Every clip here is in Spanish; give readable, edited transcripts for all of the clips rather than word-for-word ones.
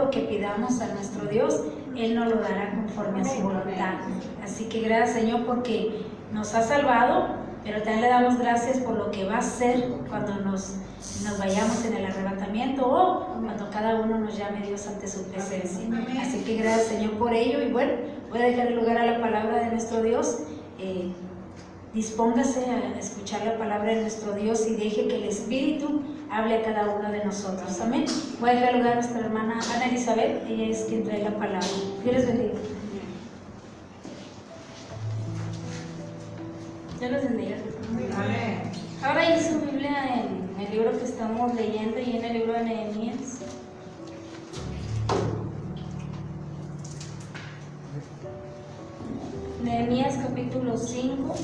lo que pidamos a nuestro Dios, Él nos lo dará conforme a su voluntad. Así que gracias, Señor, porque nos ha salvado, pero también le damos gracias por lo que va a hacer cuando nos vayamos en el arrebatamiento o cuando cada uno nos llame Dios ante su presencia. Así que gracias, Señor, por ello. Y bueno, voy a dejar el lugar a la palabra de nuestro Dios. Dispóngase a escuchar la palabra de nuestro Dios y deje que el Espíritu hable a cada uno de nosotros. Amén. Voy a dejar lugar a nuestra hermana Ana Elizabeth. Ella es quien trae la palabra. Dios les bendiga. Dios les bendiga. Amén. Ahora ahí su Biblia en el libro que estamos leyendo y en el libro de Nehemías. Nehemías capítulo 5.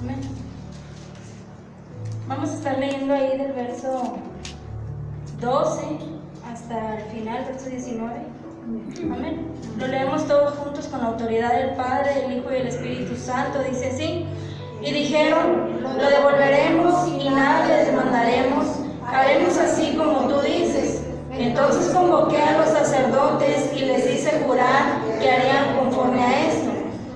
Amén. Vamos a estar leyendo ahí del verso 12 hasta el final, verso 19. Amén. Lo leemos todos juntos con la autoridad del Padre, del Hijo y del Espíritu Santo. Dice así: y dijeron, lo devolveremos y nada les demandaremos, haremos así como tú dices. Entonces convoqué a los sacerdotes y les hice jurar que harían conforme a esto.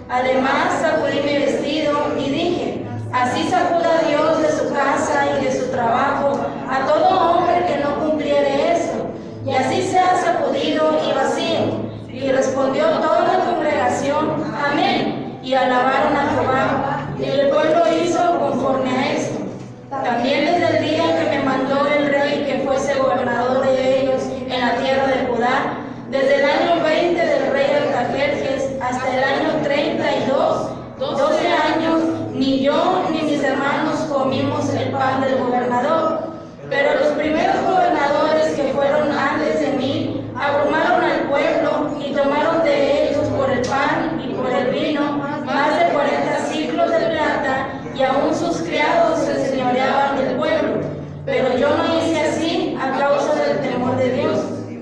Además sacudí mi vestido y dije: así sacuda Dios de su casa y de su trabajo a todo hombre que no cumpliere esto, y así sea sacudido y vacío. Y respondió toda la congregación: amén, y alabaron a Jehová, y el pueblo hizo conforme a esto. También desde el día que me mandó el rey que fuese gobernador de ellos en la tierra de Judá, desde el año 20 del rey Artajerjes hasta el año 32, 12 años, ni yo ni mis hermanos comimos el pan del gobernador. Pero los primeros gobernadores que fueron antes de mí abrumaron al pueblo y tomaron de ellos por el pan y por el vino más de 40 ciclos de plata, y aún sus criados se señoreaban del pueblo. Pero yo no hice así a causa del temor de Dios.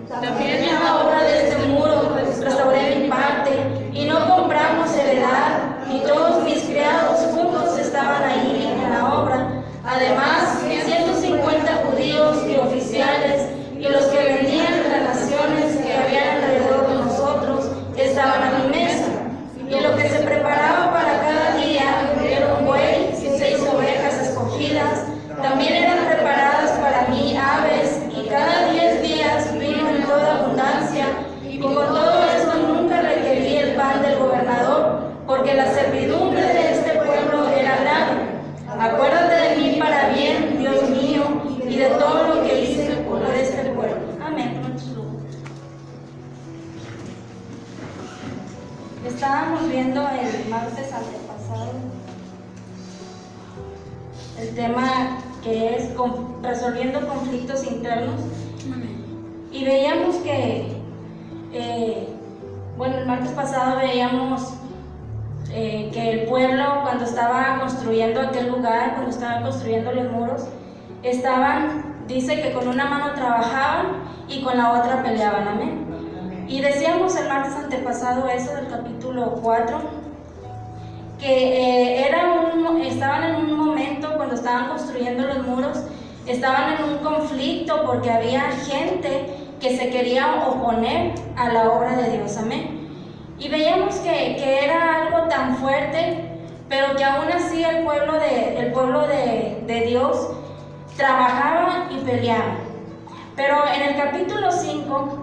También en la obra de este muro restauré mi parte, y no compramos heredad, y todos mis criados juntos estaban allí en la obra. Además, 150 judíos y oficiales, y los que venían de las naciones que había alrededor de nosotros, estaban a mi mesa. Y lo que se preparaba para cada día era un buey y 6 ovejas escogidas. También eran preparadas para mí aves, y cada 10 días vino en toda abundancia. Y con todo esto nunca requerí el pan del gobernador, porque la servidumbre de este pueblo era grande. Acuérdate de mí para bien, Dios mío, y de todo lo que hice por este pueblo. Amén. Estábamos viendo el martes antepasado el tema que es resolviendo conflictos internos. Y veíamos que, el martes pasado veíamos que el pueblo, cuando estaba construyendo aquel lugar, cuando estaban construyendo los muros, dice que con una mano trabajaban y con la otra peleaban. Amén. Y decíamos el martes antepasado eso del capítulo 4, que estaban en un momento, cuando estaban construyendo los muros, estaban en un conflicto porque había gente que se quería oponer a la obra de Dios. Amén. Y veíamos que era algo tan fuerte, pero que aún así el pueblo de Dios trabajaba y peleaba. Pero en el capítulo 5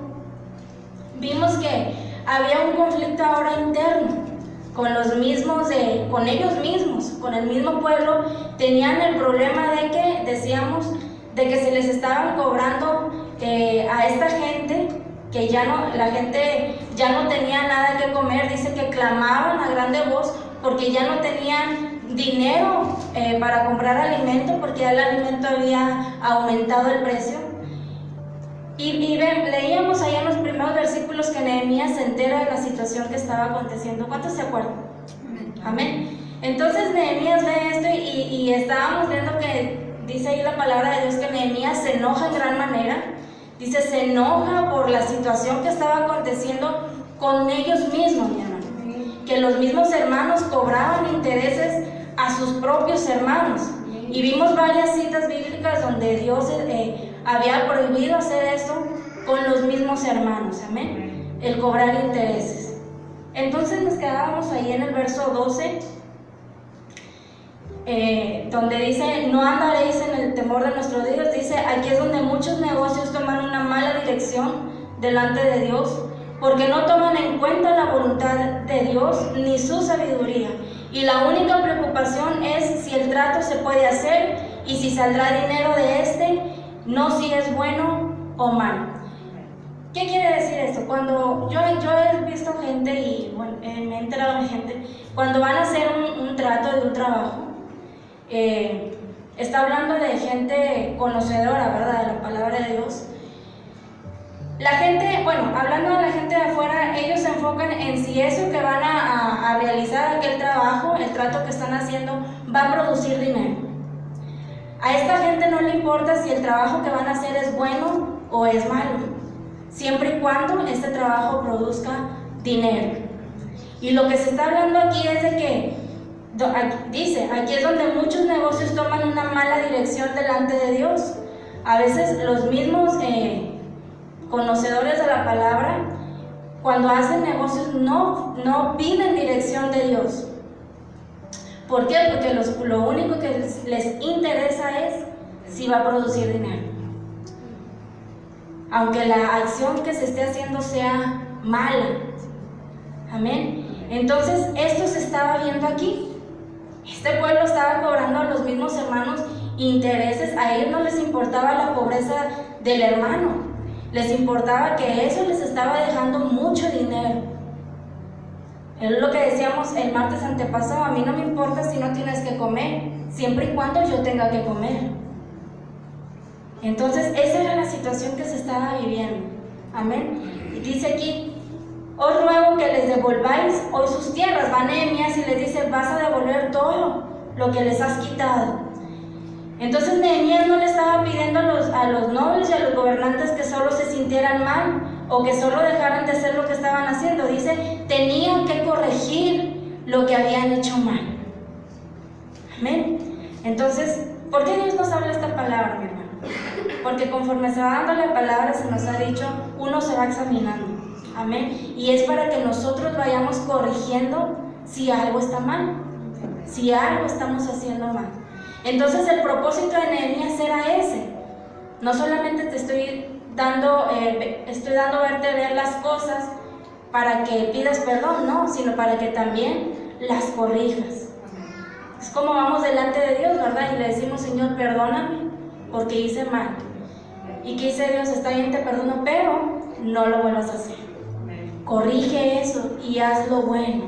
vimos que había un conflicto ahora interno con ellos mismos, con el mismo pueblo. Tenían el problema de que se les estaban cobrando a esta gente, que la gente ya no tenía nada que comer. Dice que clamaban a grande voz porque ya no tenían dinero para comprar alimento, porque ya el alimento había aumentado el precio. Y leíamos allá en los primeros versículos que Nehemías se entera de la situación que estaba aconteciendo. ¿Cuántos se acuerdan? Amén. Entonces Nehemías ve esto y estábamos viendo que dice ahí la palabra de Dios que Nehemías se enoja en gran manera. Dice, se enoja por la situación que estaba aconteciendo con ellos mismos, mi hermano. Que los mismos hermanos cobraban intereses a sus propios hermanos. Y vimos varias citas bíblicas donde Dios había prohibido hacer esto con los mismos hermanos, amén, el cobrar intereses. Entonces nos quedábamos ahí en el verso 12, donde dice: no andaréis en el temor de nuestro Dios. Dice, aquí es donde muchos negocios toman una mala dirección delante de Dios, porque no toman en cuenta la voluntad de Dios ni su sabiduría, y la única preocupación es si el trato se puede hacer y si saldrá dinero de este, no si es bueno o malo. ¿Qué quiere decir esto? Cuando yo he visto gente, y bueno, me he enterado de gente, cuando van a hacer un trato de un trabajo, está hablando de gente conocedora, ¿verdad?, de la palabra de Dios. La gente, bueno, hablando de la gente de afuera, ellos se enfocan en si eso que van a realizar, aquel trabajo, el trato que están haciendo, va a producir dinero. A esta gente no le importa si el trabajo que van a hacer es bueno o es malo, siempre y cuando este trabajo produzca dinero. Y lo que se está hablando aquí es de que, dice, aquí es donde muchos negocios toman una mala dirección delante de Dios. A veces los mismos conocedores de la palabra, cuando hacen negocios, no piden dirección de Dios. ¿Por qué? Porque lo único que les interesa es si va a producir dinero, aunque la acción que se esté haciendo sea mala. Amén. Entonces esto se estaba viendo aquí. Este pueblo estaba cobrando a los mismos hermanos intereses. A ellos no les importaba la pobreza del hermano, les importaba que eso les estaba dejando mucho dinero. Es lo que decíamos el martes antepasado: a mí no me importa si no tienes que comer, siempre y cuando yo tenga que comer. Entonces esa era la situación que se estaba viviendo. Amén. Y dice aquí: os ruego que les devolváis hoy sus tierras. Va Nehemías y les dice: vas a devolver todo lo que les has quitado. Entonces Nehemías no le estaba pidiendo a los nobles y a los gobernantes que solo se sintieran mal o que solo dejaran de hacer lo que estaban haciendo. Dice, tenían que corregir lo que habían hecho mal. Amén. Entonces, ¿por qué Dios nos habla esta palabra, mi hermano? Porque conforme se va dando la palabra, se nos ha dicho, uno se va examinando. Amén. Y es para que nosotros vayamos corrigiendo si algo está mal, si algo estamos haciendo mal. Entonces el propósito de Nehemías era ese. No solamente te estoy dando verte ver las cosas para que pidas perdón, no, sino para que también las corrijas. Es como vamos delante de Dios, ¿verdad? Y le decimos: Señor, perdóname porque hice mal. ¿Y qué dice Dios? Está bien, te perdono, pero no lo vuelvas a hacer. Corrige eso y haz lo bueno.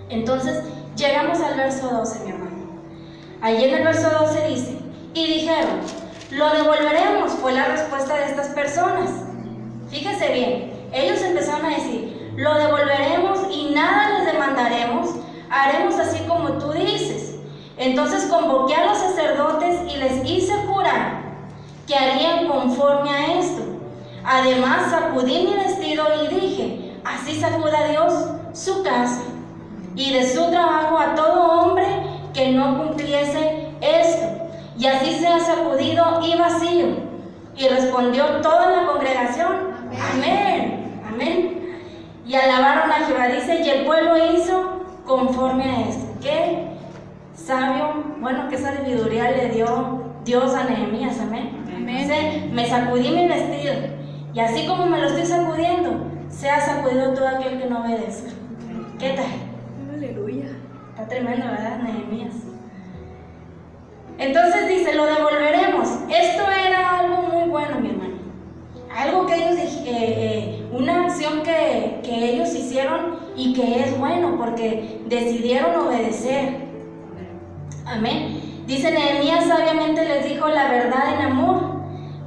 Entonces llegamos al verso 12, mi hermano. Allí en el verso 12 dice: y dijeron, lo devolveremos, fue la respuesta de estas personas. Fíjese bien, ellos empezaron a decir, lo devolveremos y nada les demandaremos, haremos así como tú dices. Entonces convoqué a los sacerdotes y les hice jurar que harían conforme a esto. Además sacudí mi vestido y dije, así sacuda Dios su casa y de su trabajo a todo hombre que no cumpliese esto, y así sea sacudido y vacío. Y respondió toda la congregación, amén, amén. Y alabaron a Jehová, dice, y el pueblo hizo conforme a esto. Qué sabio, bueno, qué sabiduría le dio Dios a Nehemías, amén. Dice, me sacudí mi vestido, y así como me lo estoy sacudiendo, sea sacudido todo aquel que no obedezca. ¿Qué tal? Aleluya. Está tremendo, ¿verdad, Nehemías? Entonces dice, lo devolveremos. Esto era algo muy bueno, mi hermano. Algo que ellos, una acción que ellos hicieron y que es bueno porque decidieron obedecer. Amén. Dice, Nehemías sabiamente les dijo la verdad en amor,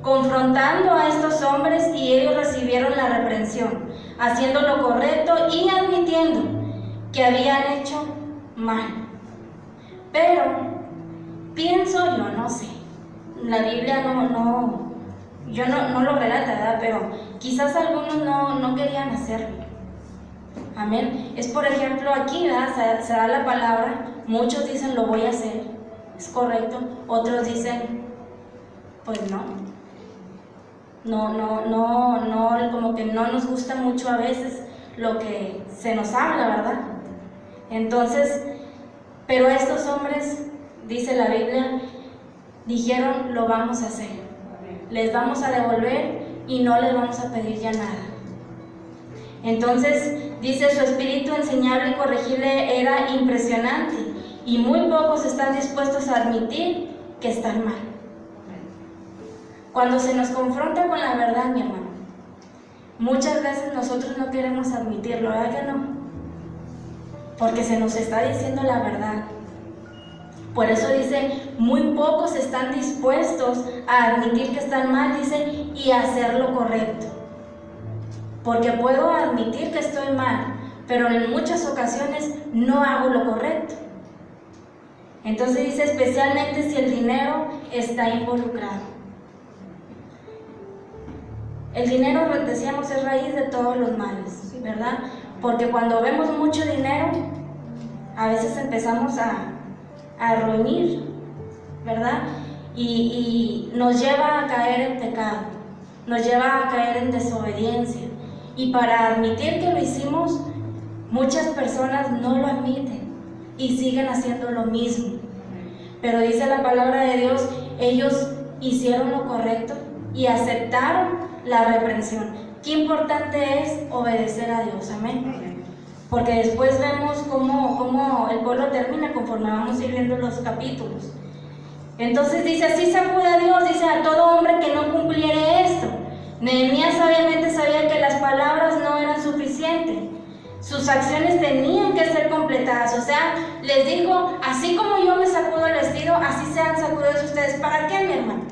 confrontando a estos hombres, y ellos recibieron la reprensión, haciendo lo correcto y admitiendo que habían hecho mal. Pero pienso yo, no sé, la Biblia no lo relata, ¿verdad? Pero quizás algunos no querían hacerlo. Amén. Es por ejemplo aquí, ¿verdad? Se da la palabra, muchos dicen lo voy a hacer, es correcto, otros dicen pues no, como que no nos gusta mucho a veces lo que se nos habla, ¿verdad? Entonces, pero estos hombres, dice la Biblia, dijeron lo vamos a hacer, les vamos a devolver y no les vamos a pedir ya nada. Entonces, dice, su espíritu enseñable y corregible era impresionante y muy pocos están dispuestos a admitir que están mal. Cuando se nos confronta con la verdad, mi hermano, muchas veces nosotros no queremos admitirlo, ¿verdad que no? Porque se nos está diciendo la verdad. Por eso dice, muy pocos están dispuestos a admitir que están mal, dice, y a hacer lo correcto. Porque puedo admitir que estoy mal, pero en muchas ocasiones no hago lo correcto. Entonces dice, especialmente si el dinero está involucrado. El dinero, decíamos, es raíz de todos los males, ¿verdad? Porque cuando vemos mucho dinero, a veces empezamos a reunir, ¿verdad? Y nos lleva a caer en pecado, nos lleva a caer en desobediencia. Y para admitir que lo hicimos, muchas personas no lo admiten y siguen haciendo lo mismo. Pero dice la palabra de Dios, ellos hicieron lo correcto y aceptaron la reprensión. Qué importante es obedecer a Dios, amén. Porque después vemos cómo el pueblo termina conforme vamos a ir viendo los capítulos. Entonces dice, así sacude a Dios, dice, a todo hombre que no cumpliere esto. Nehemías sabiamente sabía que las palabras no eran suficientes. Sus acciones tenían que ser completadas. O sea, les dijo, así como yo me sacudo el vestido, así sean sacudidos ustedes. ¿Para qué, mi hermano?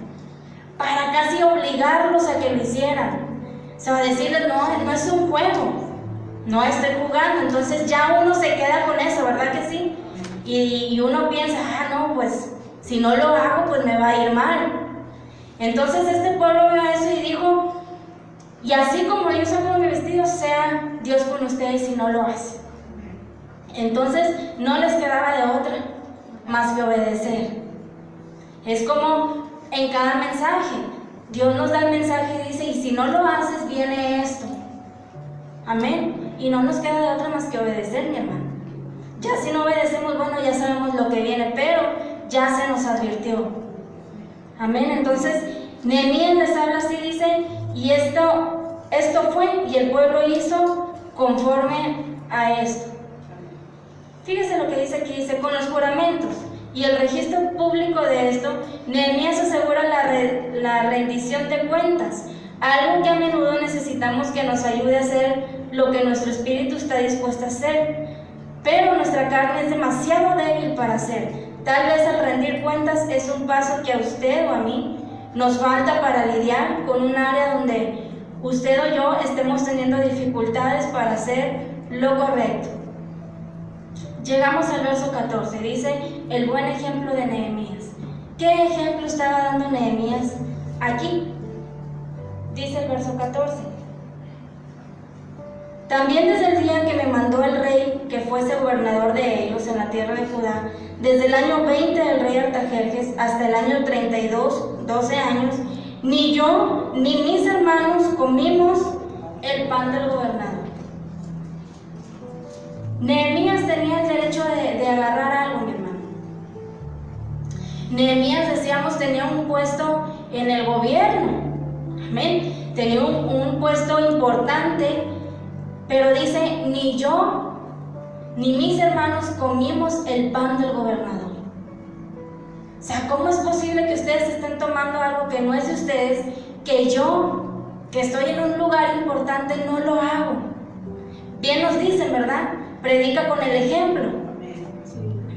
Para casi obligarlos a que lo hicieran. O sea, decirles, no es un juego, no estoy jugando. Entonces ya uno se queda con eso, ¿verdad que sí? Y uno piensa, no, pues si no lo hago, pues me va a ir mal. Entonces este pueblo vio eso y dijo, y así como yo saco mi vestido, sea Dios con ustedes y no lo hace. Entonces no les quedaba de otra más que obedecer. Es como en cada mensaje, Dios nos da el mensaje y dice, y si no lo haces, viene esto. Amén. Y no nos queda de otra más que obedecer, mi hermano. Ya si no obedecemos, bueno, ya sabemos lo que viene, pero ya se nos advirtió. Amén. Entonces, Nehemías les habla así, dice, y esto fue, y el pueblo hizo conforme a esto. Fíjese lo que dice aquí, dice, con los juramentos y el registro público de esto, Nehemías asegura la rendición de cuentas, algo que a menudo necesitamos que nos ayude a hacer lo que nuestro espíritu está dispuesto a hacer, pero nuestra carne es demasiado débil para hacer. Tal vez el rendir cuentas es un paso que a usted o a mí nos falta para lidiar con un área donde usted o yo estemos teniendo dificultades para hacer lo correcto. Llegamos al verso 14, dice, el buen ejemplo de Nehemías. ¿Qué ejemplo estaba dando Nehemías aquí? Dice el verso 14. También desde el día que me mandó el rey que fuese gobernador de ellos en la tierra de Judá, desde el año 20 del rey Artajerjes hasta el año 32, 12 años, ni yo ni mis hermanos comimos el pan del gobernador. Nehemías tenía el derecho de agarrar algo, mi hermano. Nehemías, decíamos, tenía un puesto en el gobierno. Amén. Tenía un puesto importante, pero dice, ni yo ni mis hermanos comimos el pan del gobernador. O sea, ¿cómo es posible que ustedes estén tomando algo que no es de ustedes, que yo, que estoy en un lugar importante, no lo hago? Bien nos dicen, ¿verdad? Predica con el ejemplo.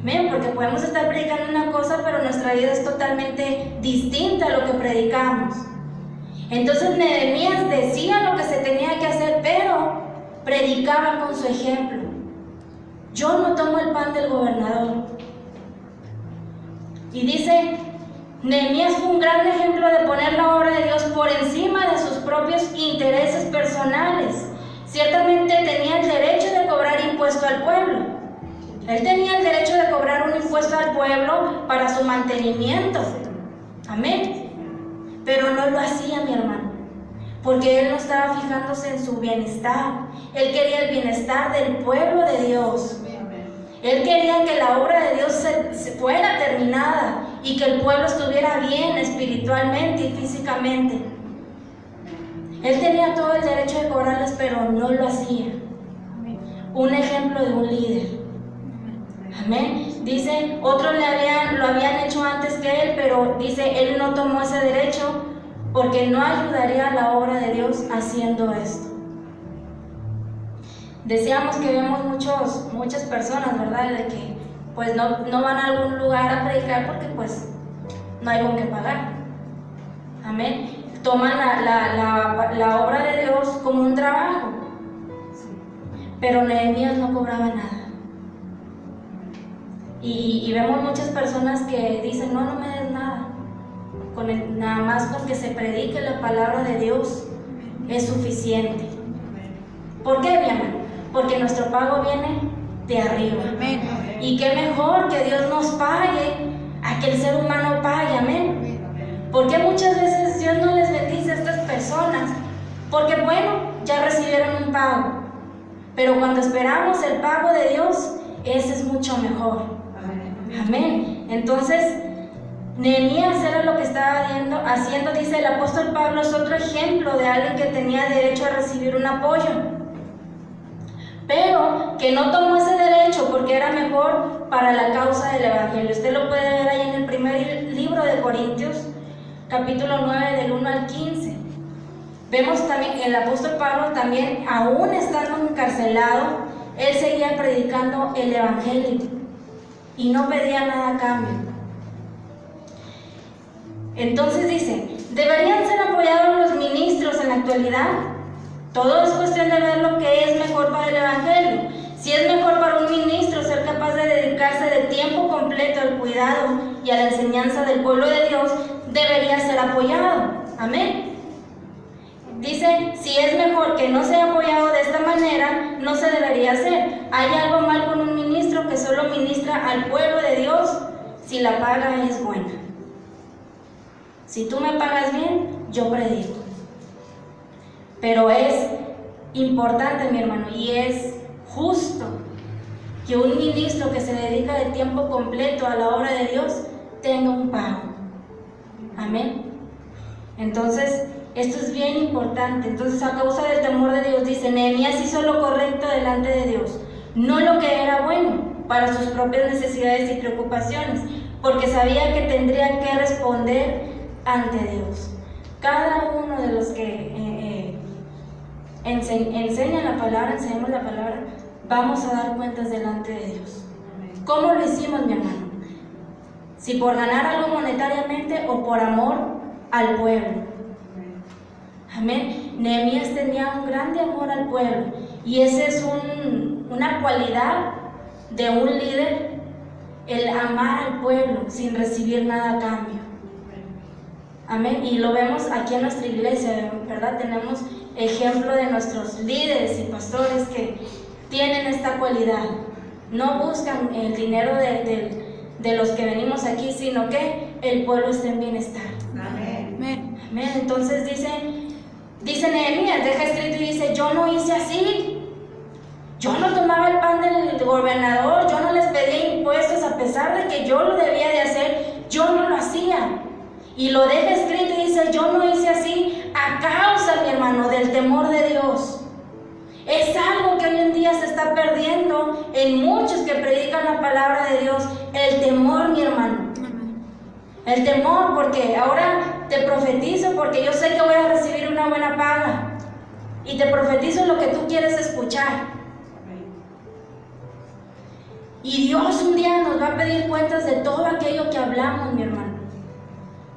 Amén, porque podemos estar predicando una cosa, pero nuestra vida es totalmente distinta a lo que predicamos. Entonces Nehemías decía lo que se tenía que hacer, pero predicaba con su ejemplo. Yo no tomo el pan del gobernador. Y dice, Nehemías fue un gran ejemplo de poner la obra de Dios por encima de sus propios intereses personales. ciertamente tenía el derecho de cobrar impuesto al pueblo. Él tenía el derecho de cobrar un impuesto al pueblo para su mantenimiento. Amén. Pero no lo hacía, mi hermano, porque él no estaba fijándose en su bienestar. Él quería el bienestar del pueblo de Dios. Él quería que la obra de Dios fuera terminada y que el pueblo estuviera bien espiritualmente y físicamente. Él tenía todo el derecho de cobrarles, pero no lo hacía. Un ejemplo de un líder. Amén. Dice, otros lo habían hecho antes que él, pero dice, él no tomó ese derecho porque no ayudaría a la obra de Dios haciendo esto. Decíamos que vemos muchas personas, ¿verdad? De que pues no van a algún lugar a predicar porque pues no hay con qué pagar. Amén. Toman la obra de Dios como un trabajo. Pero Nehemías no cobraba nada. Y vemos muchas personas que dicen, no me des nada. Nada más con que se predique la palabra de Dios es suficiente. ¿Por qué, mi amor? Porque nuestro pago viene de arriba. Amén. Y qué mejor que Dios nos pague a que el ser humano pague. Amén. Porque muchas veces Dios no les bendice a estas personas, porque bueno, ya recibieron un pago, pero cuando esperamos el pago de Dios, ese es mucho mejor. Amén. Entonces Nehemías era lo que estaba haciendo. Dice el apóstol Pablo, es otro ejemplo de alguien que tenía derecho a recibir un apoyo, pero que no tomó ese derecho porque era mejor para la causa del evangelio. Usted lo puede ver ahí en el primer libro de Corintios, capítulo 9, del 1 al 15. Vemos también el apóstol Pablo, también aún estando encarcelado, él seguía predicando el evangelio y no pedía nada a cambio. Entonces dice, ¿deberían ser apoyados los ministros en la actualidad? Todo es cuestión de ver lo que es mejor para el evangelio. Si es mejor para un ministro ser capaz de dedicarse de tiempo completo al cuidado y a la enseñanza del pueblo de Dios, debería ser apoyado. Amén. Dice, si es mejor que no sea apoyado de esta manera, no se debería hacer. ¿Hay algo mal con un ministro que solo ministra al pueblo de Dios si la paga es buena? Si tú me pagas bien, yo predico. Pero es importante, mi hermano, y es justo que un ministro que se dedica de tiempo completo a la obra de Dios tenga un pago. Amén. Entonces, esto es bien importante. Entonces, a causa del temor de Dios, dice, Nehemías hizo lo correcto delante de Dios, no lo que era bueno para sus propias necesidades y preocupaciones, porque sabía que tendría que responder ante Dios. Cada uno de los que enseñan la palabra, enseñamos la palabra, vamos a dar cuentas delante de Dios. ¿Cómo lo hicimos, mi hermano? Si por ganar algo monetariamente o por amor al pueblo. Amén. Nehemías tenía un grande amor al pueblo, y esa es una cualidad de un líder, el amar al pueblo sin recibir nada a cambio. Amén. Y lo vemos aquí en nuestra iglesia, ¿verdad? Tenemos ejemplo de nuestros líderes y pastores que tienen esta cualidad. No buscan el dinero de los que venimos aquí, sino que el pueblo esté en bienestar. Amén. Amén. Entonces dice Nehemías, deja escrito y dice, yo no hice así. Yo no tomaba el pan del gobernador, yo no les pedía impuestos a pesar de que yo lo debía de hacer, yo no lo hacía. Y lo deja escrito y dice, yo no hice así a causa, mi hermano, del temor de Dios. Es algo que hoy en día se está perdiendo en muchos que predican la palabra de Dios. El temor, mi hermano. El temor, porque ahora te profetizo, porque yo sé que voy a recibir una buena paga. Y te profetizo lo que tú quieres escuchar. Y Dios un día nos va a pedir cuentas de todo aquello que hablamos, mi hermano.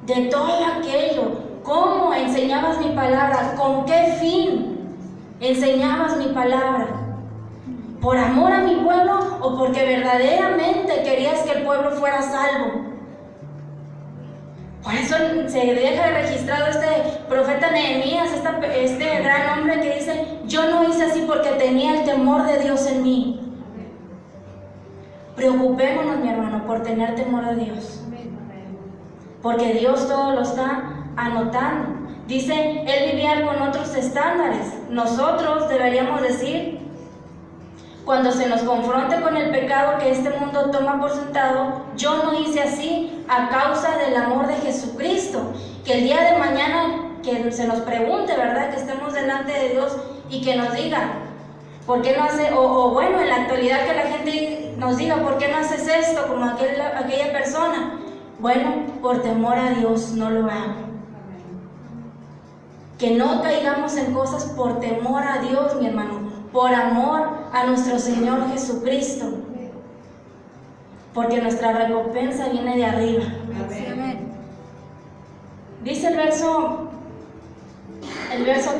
De todo aquello. ¿Cómo enseñabas mi palabra? ¿Con qué fin enseñabas mi palabra? ¿Por amor a mi pueblo o porque verdaderamente querías que el pueblo fuera salvo? Por eso se deja registrado este profeta Nehemías, este gran hombre que dice, yo no hice así porque tenía el temor de Dios en mí. Preocupémonos, mi hermano, por tener temor de Dios. Porque Dios todo lo está anotando. Dice, Él vivía con otros estándares. Nosotros deberíamos decir, cuando se nos confronte con el pecado que este mundo toma por sentado, yo no hice así a causa del amor de Jesucristo. Que el día de mañana que se nos pregunte, ¿verdad? Que estemos delante de Dios y que nos diga, ¿por qué no hace? O bueno, en la actualidad que la gente nos diga, ¿por qué no haces esto como aquella persona? Bueno, por temor a Dios no lo hago. Que no caigamos en cosas por temor a Dios, mi hermano, por amor a nuestro Señor Jesucristo. Porque nuestra recompensa viene de arriba. Amén. Dice el verso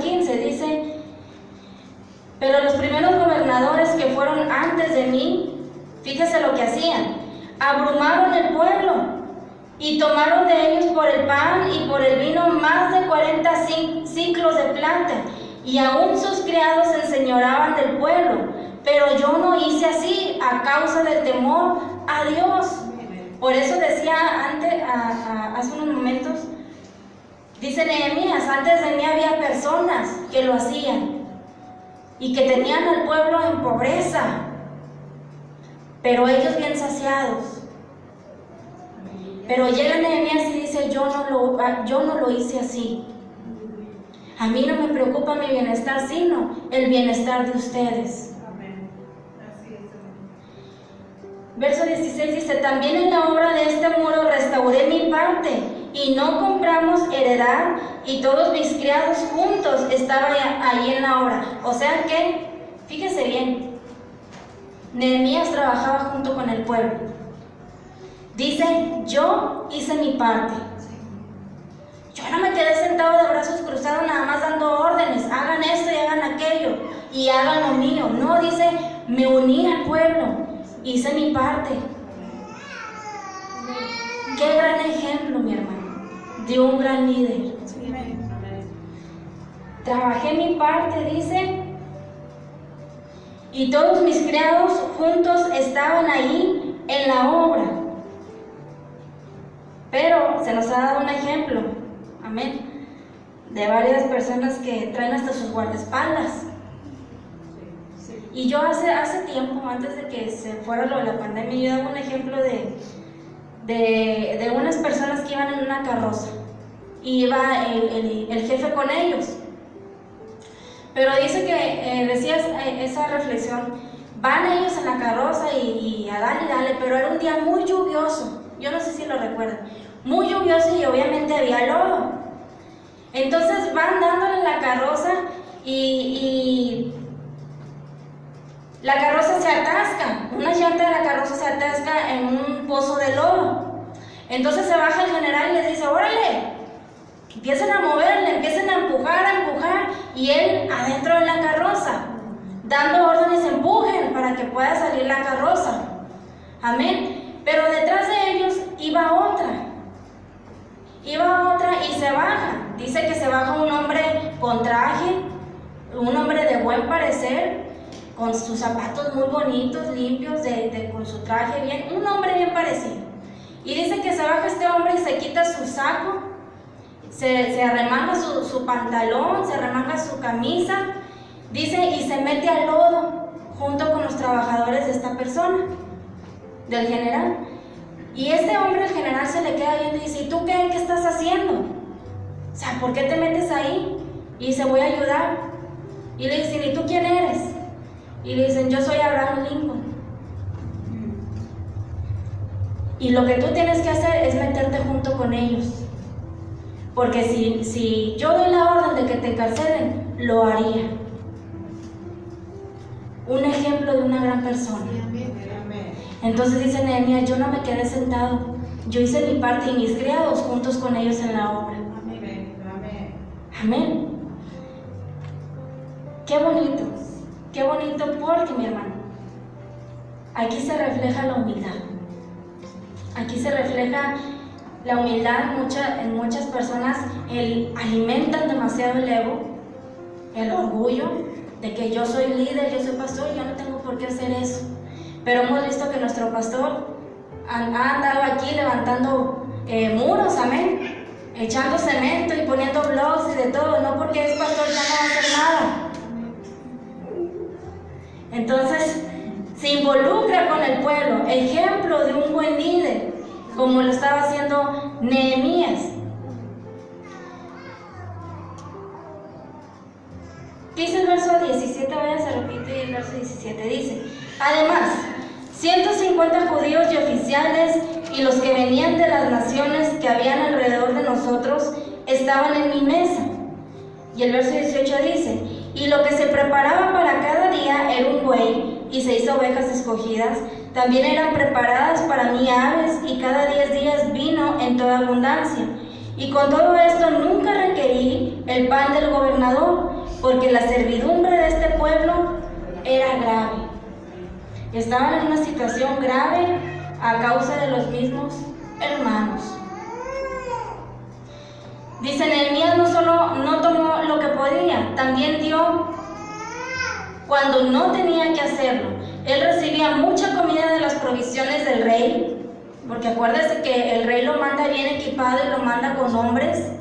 15, dice, pero los primeros gobernadores que fueron antes de mí, fíjese lo que hacían, abrumaron el pueblo y tomaron de ellos por el pan y por el vino más de 40 ciclos de plata, y aún sus criados se enseñoraban del pueblo. Pero yo no hice así a causa del temor a Dios. Por eso decía hace unos momentos, dice Nehemías, antes de mí había personas que lo hacían y que tenían al pueblo en pobreza, pero ellos bien saciados. Pero llega Nehemías y dice, yo no lo hice así. A mí no me preocupa mi bienestar, sino el bienestar de ustedes. Amén. Así es. Verso 16 dice, también en la obra de este muro restauré mi parte, y no compramos heredad, y todos mis criados juntos estaban ahí en la obra. O sea que, fíjese bien, Nehemías trabajaba junto con el pueblo. Dice, yo hice mi parte. Yo no me quedé sentado de brazos cruzados nada más dando órdenes, hagan esto y hagan aquello, y hagan lo mío. No, dice, me uní al pueblo, hice mi parte. Qué gran ejemplo, mi hermano, de un gran líder. Trabajé mi parte, dice, y todos mis criados juntos estaban ahí en la obra. Pero se nos ha dado un ejemplo, amén, de varias personas que traen hasta sus guardaespaldas. Y yo hace tiempo, antes de que se fuera lo de la pandemia, yo daba un ejemplo de unas personas que iban en una carroza. Y iba el jefe con ellos. Pero dice que, decía esa reflexión, van ellos en la carroza y a dale y dale, pero era un día muy lluvioso. Yo no sé si lo recuerdan, muy lluvioso y obviamente había lodo. Entonces van dándole la carroza y la carroza se atasca, una llanta de la carroza se atasca en un pozo de lodo. Entonces se baja el general y les dice, órale, empiecen a moverle, empiecen a empujar, y él adentro de la carroza, dando órdenes, empujen para que pueda salir la carroza. Amén. Pero detrás de ellos iba otra y se baja. Dice que se baja un hombre con traje, un hombre de buen parecer, con sus zapatos muy bonitos, limpios, con su traje bien, un hombre bien parecido. Y dice que se baja este hombre y se quita su saco, se arremanga su pantalón, se arremanga su camisa, dice, y se mete al lodo junto con los trabajadores de esta persona, del general. Y este hombre, el general, se le queda viendo y dice, ¿y tú qué estás haciendo? O sea, ¿por qué te metes ahí? Y dice, voy a ayudar. Y le dicen, ¿y tú quién eres? Y le dicen, yo soy Abraham Lincoln. Y lo que tú tienes que hacer es meterte junto con ellos. Porque si yo doy la orden de que te encarcelen, lo haría. Un ejemplo de una gran persona. Entonces dice Nehemías, yo no me quedé sentado, yo hice mi parte y mis criados juntos con ellos en la obra. Amén. Amén. Qué bonito porque, mi hermano, aquí se refleja la humildad. Aquí se refleja la humildad. En muchas personas alimentan demasiado el ego, el orgullo, de que yo soy líder, yo soy pastor, yo no tengo por qué hacer eso. Pero hemos visto que nuestro pastor ha andado aquí levantando muros, amén, echando cemento y poniendo blogs y de todo, no porque es pastor ya no va a hacer nada. Entonces, se involucra con el pueblo, ejemplo de un buen líder, como lo estaba haciendo Nehemías. Dice el verso 17, vaya, se repite el verso 17, dice: además, 150 judíos y oficiales y los que venían de las naciones que habían alrededor de nosotros estaban en mi mesa. Y el verso 18 dice: y lo que se preparaba para cada día era un buey y 6 ovejas escogidas. También eran preparadas para mí aves, y cada 10 días vino en toda abundancia. Y con todo esto nunca requerí el pan del gobernador, porque la servidumbre de este pueblo era grave. Estaban en una situación grave a causa de los mismos hermanos. Dice, Nehemías no solo no tomó lo que podía, también dio cuando no tenía que hacerlo. Él recibía mucha comida de las provisiones del rey, porque acuérdese que el rey lo manda bien equipado y lo manda con hombres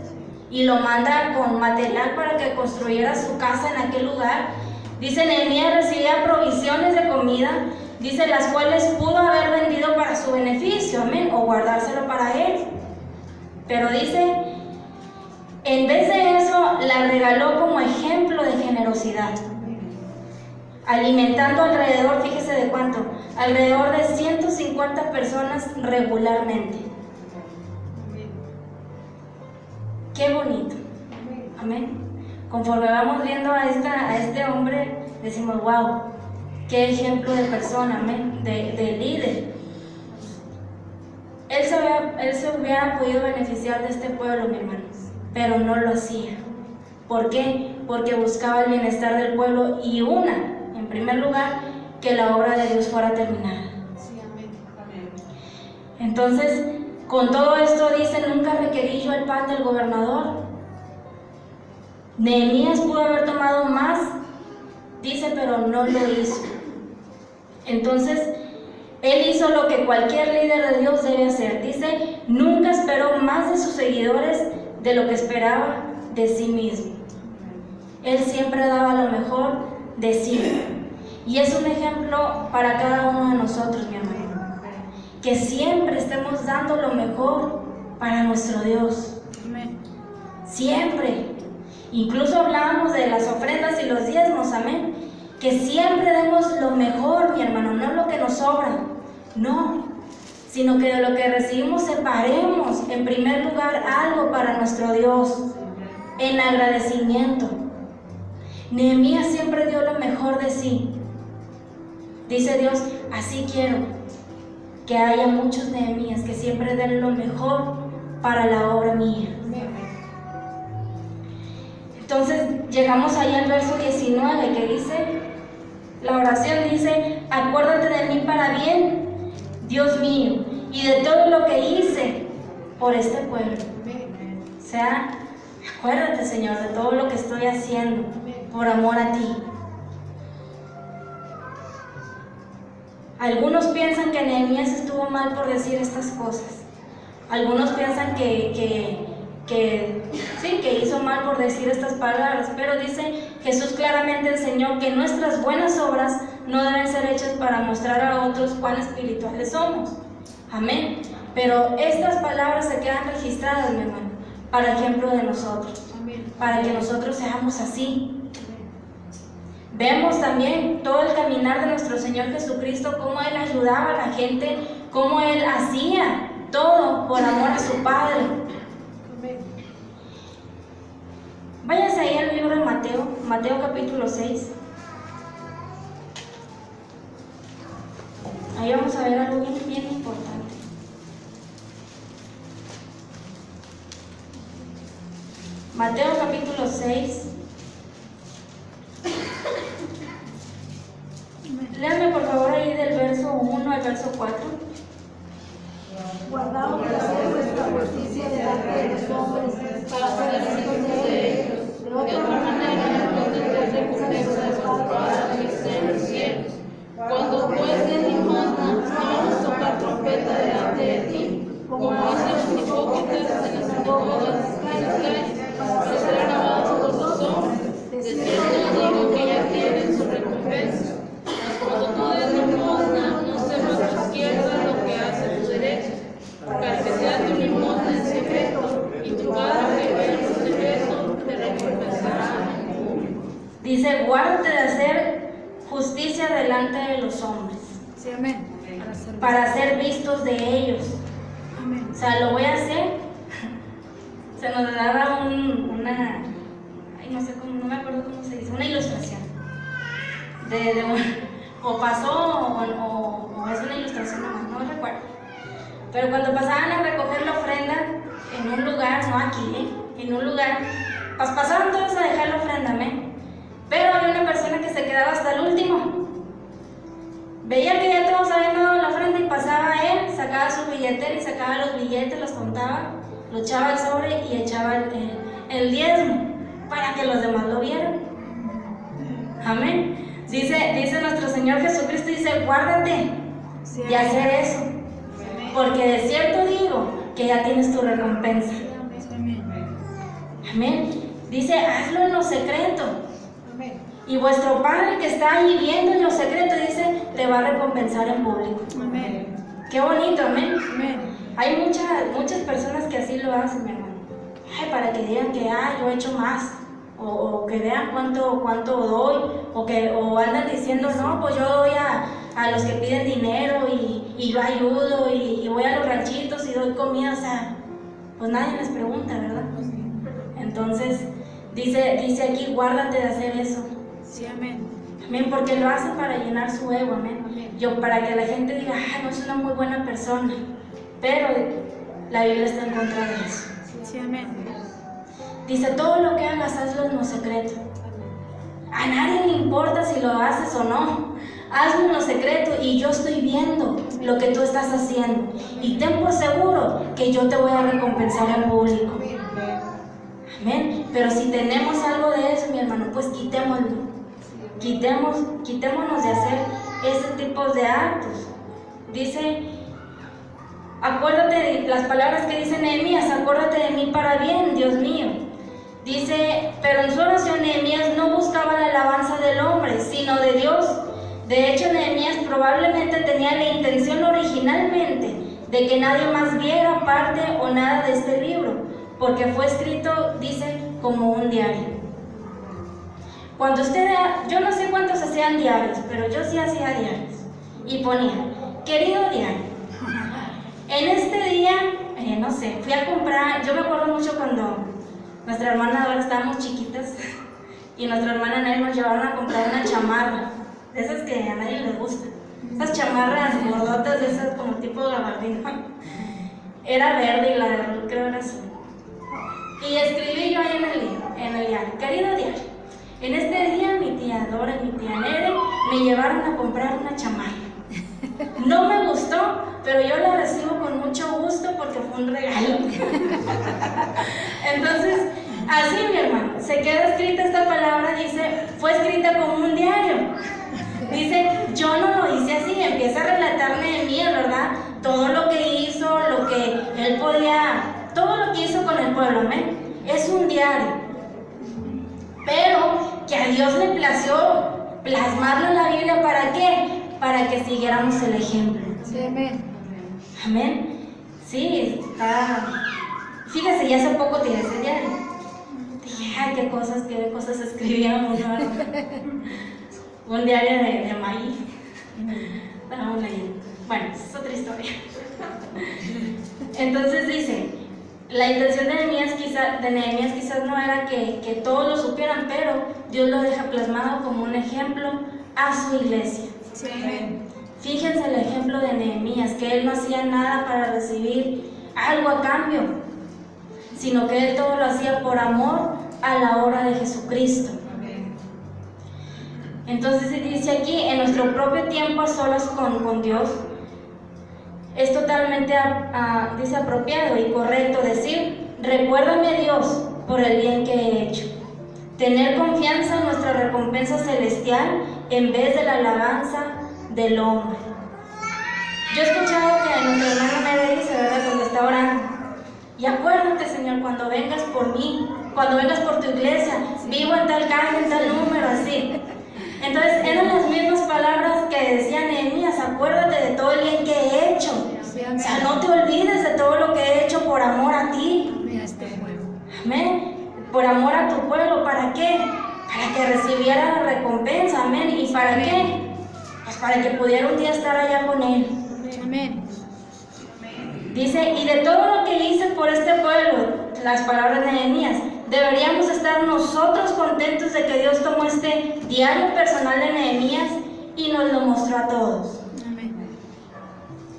y lo manda con material para que construyera su casa en aquel lugar. Dice, Nehemías recibía provisiones de comida, dice, las cuales pudo haber vendido para su beneficio, amén, o guardárselo para él. Pero dice, en vez de eso, la regaló como ejemplo de generosidad, alimentando alrededor, fíjese de cuánto, alrededor de 150 personas regularmente. Qué bonito, amén. Conforme vamos viendo a este hombre, decimos, wow, qué ejemplo de persona, amén, de líder. Él se hubiera podido beneficiar de este pueblo, mi hermano, pero no lo hacía. ¿Por qué? Porque buscaba el bienestar del pueblo y en primer lugar, que la obra de Dios fuera terminada. Sí, amén. Entonces, con todo esto dice, nunca requerí yo el pan del gobernador. Nehemías pudo haber tomado más, dice, pero no lo hizo. Entonces, él hizo lo que cualquier líder de Dios debe hacer. Dice, nunca esperó más de sus seguidores de lo que esperaba de sí mismo. Él siempre daba lo mejor de sí. Y es un ejemplo para cada uno de nosotros, mi hermano. Que siempre estemos dando lo mejor para nuestro Dios. Siempre. Incluso hablábamos de las ofrendas y los diezmos, amén. Que siempre demos lo mejor, mi hermano, no lo que nos sobra. No, sino que de lo que recibimos separemos en primer lugar algo para nuestro Dios, en agradecimiento. Nehemías siempre dio lo mejor de sí. Dice Dios, así quiero que haya muchos Nehemías que siempre den lo mejor para la obra mía. Entonces llegamos ahí al verso 19 que dice, la oración dice, acuérdate de mí para bien, Dios mío, y de todo lo que hice por este pueblo. O sea, acuérdate, Señor, de todo lo que estoy haciendo por amor a ti. Algunos piensan que Nehemías estuvo mal por decir estas cosas. Algunos piensan que hizo mal por decir estas palabras, pero dice Jesús claramente enseñó que nuestras buenas obras no deben ser hechas para mostrar a otros cuán espirituales somos. Amén. Pero estas palabras se quedan registradas, mi hermano, para ejemplo de nosotros. Amén. Para que nosotros seamos así. Vemos también todo el caminar de nuestro Señor Jesucristo, cómo Él ayudaba a la gente, cómo Él hacía todo por amor a su Padre. Váyase ahí al libro de Mateo capítulo 6. Ahí vamos a ver algo bien importante. Mateo capítulo 6. Léanme por favor ahí del verso 1 al verso 4. Guardaos de hacer vuestra justicia delante de los hombres, para ser vistos de ellos. De otra manera, no tendréis recompensa de tu Padre que ve en secreto te recompensará en público. Dice, guárdate de hacer justicia delante de los hombres. Sí, amén. Para ser vistos de ellos. Amén. O sea, lo voy a hacer. Se nos daba una, ay, no sé cómo, no me acuerdo cómo se dice, una ilustración. O pasó o es una ilustración, no recuerdo. Pero cuando pasaban a recoger la ofrenda en un lugar, no aquí, en un lugar, pues pasaban todos a dejar la ofrenda, amén. Pero había una persona que se quedaba hasta el último. Veía que ya todos habían dado la ofrenda y pasaba él, sacaba su billetera y sacaba los billetes, los contaba, lo echaba al sobre y echaba el diezmo para que los demás lo vieran. Amén. Dice nuestro Señor Jesucristo, dice, guárdate de hacer eso, porque de cierto digo que ya tienes tu recompensa. Amén. Dice, hazlo en lo secreto. Y vuestro Padre que está ahí viendo en lo secreto, dice, te va a recompensar en público. Amén. Qué bonito, amén. Amén. Hay muchas personas que así lo hacen, mi hermano. Ay, para que digan que yo he hecho más. O que vean cuánto doy. O andan diciendo, no, pues yo doy a los que piden dinero y yo ayudo y voy a los ranchitos y doy comida. O sea, pues nadie les pregunta, ¿verdad? Entonces, dice aquí, guárdate de hacer eso. Sí, amén. Amén, porque lo hacen para llenar su ego, amén. Amén. Para que la gente diga, no es una muy buena persona. Pero la Biblia está en contra de eso. Sí, amén. Dice, todo lo que hagas, hazlo en lo secreto. A nadie le importa si lo haces o no. Hazlo en lo secreto y yo estoy viendo lo que tú estás haciendo. Y ten por seguro que yo te voy a recompensar en público. Amén. Pero si tenemos algo de eso, mi hermano, pues quitémoslo. Quitémonos de hacer ese tipo de actos. Dice, acuérdate de las palabras que dice Nehemías, acuérdate de mí para bien, Dios mío. Dice, pero en su oración Nehemías no buscaba la alabanza del hombre, sino de Dios. De hecho, Nehemías probablemente tenía la intención originalmente de que nadie más viera parte o nada de este libro, porque fue escrito, dice, como un diario. Cuando yo no sé cuántos hacían diarios, pero yo sí hacía diarios. Y ponía, querido diario, en este día, no sé, fui a comprar, yo me acuerdo mucho cuando nuestra hermana ahora estábamos chiquitas y nuestra hermana Nelly nos llevaron a comprar una chamarra, de esas que a nadie les gusta, esas chamarras gordotas, de esas como tipo gabardina. Era verde y la de Ruth creo era azul. Y escribí yo ahí en el diario, querido diario, en este día mi tía Dora y mi tía Nere me llevaron a comprar una chamarra. No me gustó, pero yo la recibo con mucho gusto porque fue un regalo. Entonces, así mi hermano, se queda escrita esta palabra, dice, fue escrita como un diario. Dice, yo no lo hice así, empieza a relatarme de mí, ¿verdad? Todo lo que hizo, lo que él podía, todo lo que hizo con el pueblo, amén. Es un diario. Pero que a Dios le plació plasmarlo en la Biblia, ¿para qué? Para que siguiéramos el ejemplo. Sí, amén. Amén. Sí, está. Fíjese, ya hace poco tiré ese diario. Dije, ay, qué cosas escribíamos, ¿no? Un diario de maíz. Bueno, es otra historia. Entonces dice, la intención de Nehemías quizás no era que todos lo supieran, pero Dios lo deja plasmado como un ejemplo a su iglesia. Sí, amén. Fíjense el ejemplo de Nehemías, que él no hacía nada para recibir algo a cambio, sino que él todo lo hacía por amor a la obra de Jesucristo. Entonces dice aquí, en nuestro propio tiempo a solas con Dios, es totalmente dice apropiado y correcto decir, recuérdame Dios por el bien que he hecho. Tener confianza en nuestra recompensa celestial en vez de la alabanza del hombre. Yo he escuchado que nuestra hermana Mary dice, ¿verdad?, cuando está orando, y acuérdate, Señor, cuando vengas por mí, cuando vengas por tu iglesia, vivo en tal calle, en tal número, así. Entonces eran las mismas palabras que decía Nehemías, acuérdate de todo el bien que he hecho. O sea, no te olvides de todo lo que he hecho por amor a ti. por amor a tu pueblo. ¿Para qué? Para que recibiera la recompensa, amén. ¿Y para qué? Pues para que pudiera un día estar allá con Él. Amén. Dice, y de todo lo que hice por este pueblo, las palabras de Nehemías, deberíamos estar nosotros contentos de que Dios tomó este diario personal de Nehemías y nos lo mostró a todos. Amén.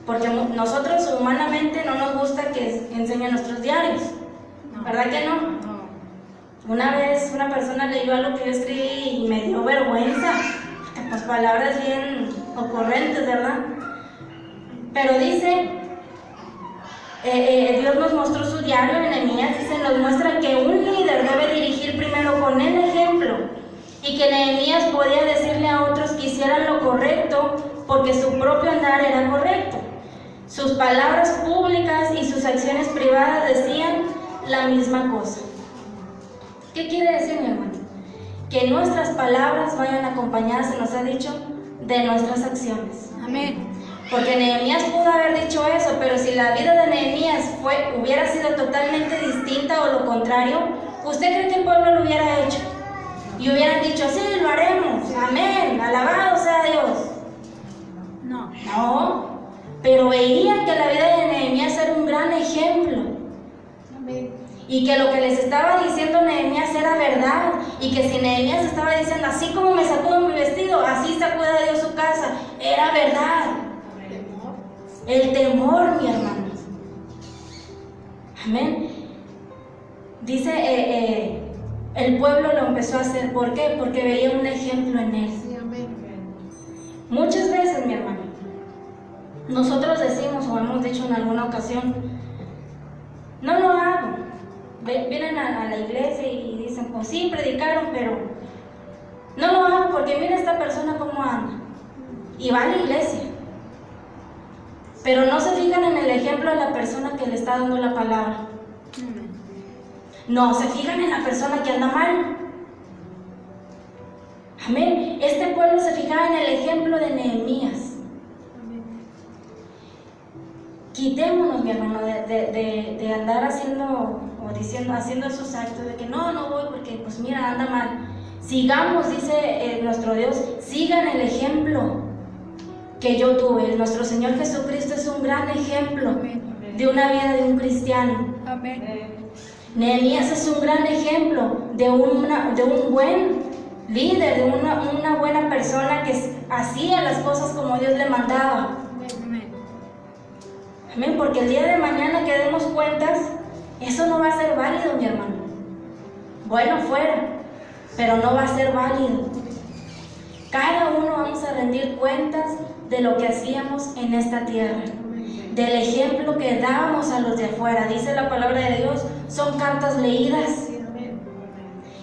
Porque nosotros humanamente no nos gusta que enseñen nuestros diarios, ¿verdad que no? No. Una vez una persona leyó algo que yo escribí y me dio vergüenza, pues palabras bien ocurrentes, ¿verdad? Pero dice, Dios nos mostró su diario en Nehemías, dice, nos muestra que un líder debe dirigir primero con el ejemplo y que Nehemías podía decirle a otros que hicieran lo correcto porque su propio andar era correcto. Sus palabras públicas y sus acciones privadas decían la misma cosa. ¿Qué quiere decir, mi hermano? Que nuestras palabras vayan acompañadas, se nos ha dicho, de nuestras acciones. Amén. Porque Nehemías pudo haber dicho eso, pero si la vida de Nehemías hubiera sido totalmente distinta o lo contrario, ¿usted cree que el pueblo lo hubiera hecho? Y hubieran dicho, sí, lo haremos, amén, alabado sea Dios. No. No, pero veían que la vida de Nehemías era un gran ejemplo. Amén. Y que lo que les estaba diciendo Nehemías era verdad. Y que si Nehemías estaba diciendo, así como me sacudo mi vestido, así sacuda Dios su casa, era verdad. El temor, mi hermano. Amén. Dice, el pueblo lo empezó a hacer. ¿Por qué? Porque veía un ejemplo en él. Sí, amén. Muchas veces, mi hermano, nosotros decimos o hemos dicho en alguna ocasión, no lo hago. Vienen a la iglesia y dicen, pues sí, predicaron, pero no lo hago porque mira esta persona cómo anda. Y va a la iglesia. Pero no se fijan en el ejemplo de la persona que le está dando la palabra. No, se fijan en la persona que anda mal. Amén. Este pueblo se fijaba en el ejemplo de Nehemías. Quitémonos, mi hermano, de andar haciendo o diciendo, haciendo esos actos de que no voy porque pues mira, anda mal. Sigamos, dice nuestro Dios, sigan el ejemplo que yo tuve. Nuestro Señor Jesucristo es un gran ejemplo de una vida de un cristiano. Amén. Nehemías es un gran ejemplo de un buen líder, de una buena persona que hacía las cosas como Dios le mandaba. Amén, porque el día de mañana que demos cuentas, eso no va a ser válido, mi hermano. Bueno, fuera, pero no va a ser válido. Cada uno vamos a rendir cuentas de lo que hacíamos en esta tierra, del ejemplo que dábamos a los de afuera. Dice la palabra de Dios, son cartas leídas.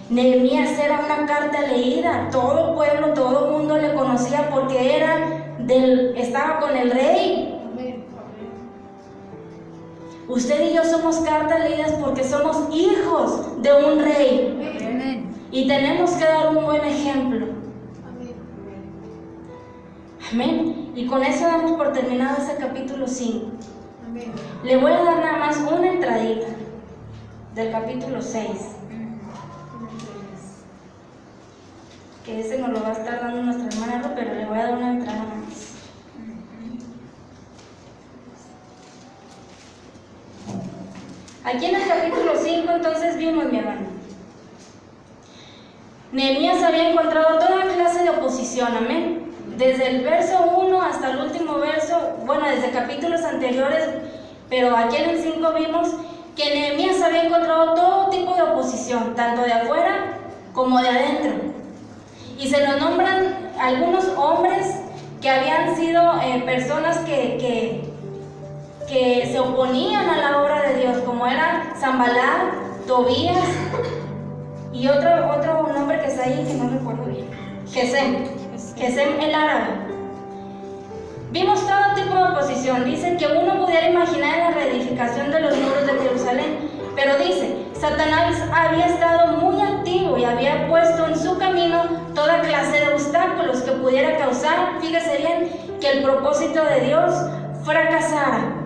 Nehemías era una carta leída, todo pueblo, todo mundo le conocía porque estaba con el rey. Usted y yo somos cartas leídas porque somos hijos de un rey. Y tenemos que dar un buen ejemplo. Amén. Y con eso damos por terminado ese capítulo 5. Amén. Le voy a dar nada más una entradita del capítulo 6. Que ese nos lo va a estar dando nuestra hermana Ro, pero le voy a dar una entrada más. Aquí en el capítulo 5 entonces vimos, mi hermano, Nehemías había encontrado toda clase de oposición, amén. Desde el verso 1 hasta el último verso, bueno, desde capítulos anteriores, pero aquí en el 5 vimos que Nehemías había encontrado todo tipo de oposición, tanto de afuera como de adentro. Y se nos nombran algunos hombres que habían sido personas que se oponían a la obra de Dios, como eran Sanballat, Tobías y otro nombre que está ahí que no recuerdo bien, Gesem el árabe. Vimos todo tipo de oposición. Dice que uno pudiera imaginar la reedificación de los muros de Jerusalén, pero dice, Satanás había estado muy activo y había puesto en su camino toda clase de obstáculos que pudiera causar, fíjese bien, que el propósito de Dios fracasara.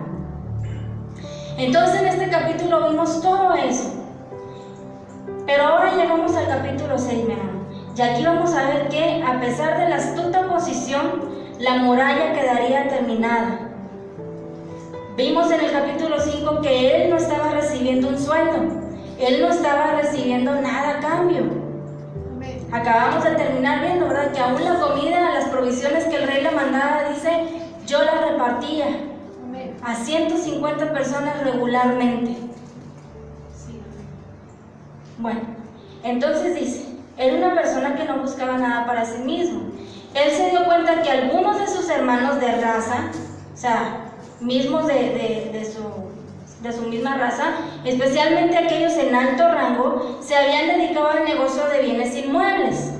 Entonces en este capítulo vimos todo eso. Pero ahora llegamos al capítulo 6, mi hermano. Y aquí vamos a ver que, a pesar de la astuta oposición, la muralla quedaría terminada. Vimos en el capítulo 5 que él no estaba recibiendo un sueldo. Él no estaba recibiendo nada a cambio. Acabamos de terminar viendo, ¿verdad? Que aún la comida, las provisiones que el rey le mandaba, dice, yo la repartía a 150 personas regularmente. Bueno, entonces dice, era una persona que no buscaba nada para sí mismo. Él se dio cuenta que algunos de sus hermanos de raza, o sea, mismos de su misma raza, especialmente aquellos en alto rango, se habían dedicado al negocio de bienes inmuebles,